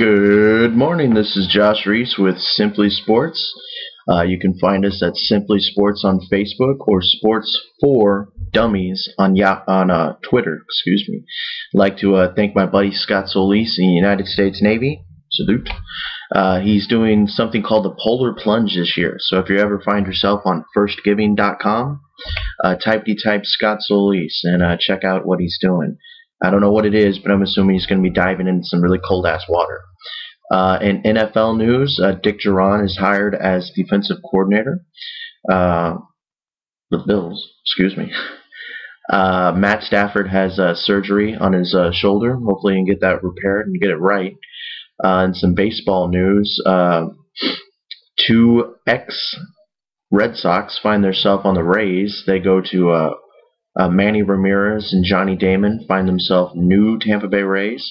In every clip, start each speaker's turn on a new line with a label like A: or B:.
A: Good morning, this is Josh Reese with Simply Sports. You can find us at Simply Sports on Facebook or Sports for Dummies on Twitter. Excuse me. I'd like to thank my buddy Scott Solis in the United States Navy. Salute. He's doing something called the Polar Plunge this year. So if you ever find yourself on firstgiving.com, type Scott Solis and check out what he's doing. I don't know what it is, but I'm assuming he's going to be diving into some really cold-ass water. In NFL news, Dick Duran is hired as defensive coordinator. The Bills, excuse me. Matt Stafford has surgery on his shoulder. Hopefully he can get that repaired and get it right. In some baseball news, two ex-Red Sox find themselves on the Rays. They go to Manny Ramirez and Johnny Damon find themselves new Tampa Bay Rays.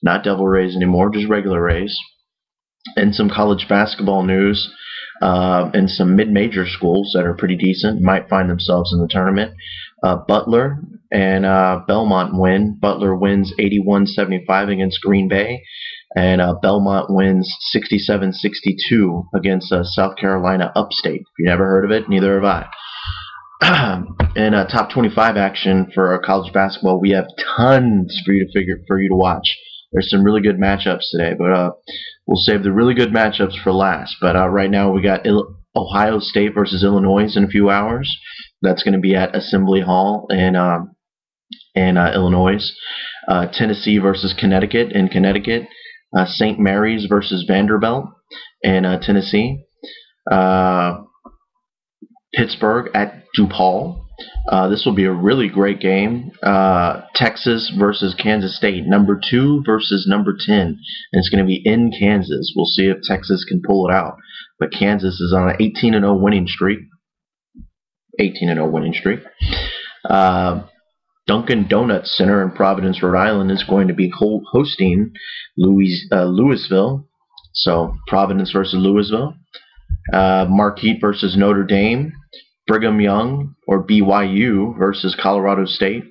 A: Not Devil Rays anymore, just regular Rays. And some college basketball news, and some mid-major schools that are pretty decent might find themselves in the tournament. Butler and Belmont win. Butler wins 81-75 against Green Bay, and Belmont wins 67-62 against South Carolina Upstate. If you never heard of it, neither have I. In top 25 action for college basketball, we have tons for you to watch. There's some really good matchups today, but we'll save the really good matchups for last. But right now we got Ohio State versus Illinois in a few hours. That's going to be at Assembly Hall in Illinois. Tennessee versus Connecticut in Connecticut. St. Mary's versus Vanderbilt in Tennessee. Pittsburgh at DePaul. This will be a really great game. Texas versus Kansas State, number 2 versus number 10, and it's going to be in Kansas. We'll see if Texas can pull it out. But Kansas is on an 18-0 winning streak. 18-0 winning streak. Dunkin' Donuts Center in Providence, Rhode Island, is going to be hosting Louisville. So Providence versus Louisville. Marquette versus Notre Dame. Brigham Young or BYU versus Colorado State.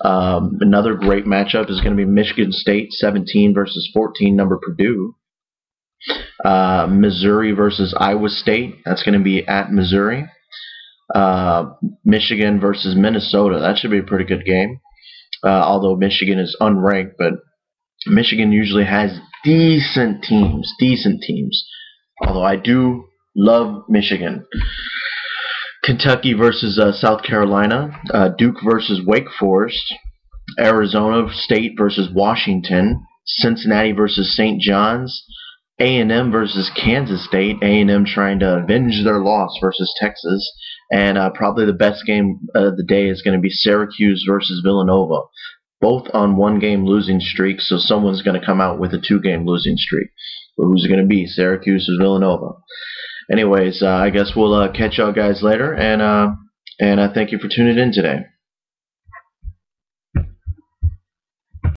A: Another great matchup is going to be Michigan State 17 versus 14 number Purdue. Missouri versus Iowa State. That's going to be at Missouri. Michigan versus Minnesota. That should be a pretty good game. Although Michigan is unranked, but Michigan usually has decent teams. Although I do love Michigan. Kentucky versus South Carolina, Duke versus Wake Forest, Arizona State versus Washington, Cincinnati versus St. John's, A&M versus Kansas State, A&M trying to avenge their loss versus Texas, and probably the best game of the day is going to be Syracuse versus Villanova. Both on one-game losing streaks, so someone's going to come out with a 2-game losing streak. But who's it going to be, Syracuse or Villanova? Anyways, I guess we'll catch y'all guys later, and I thank you for tuning in today.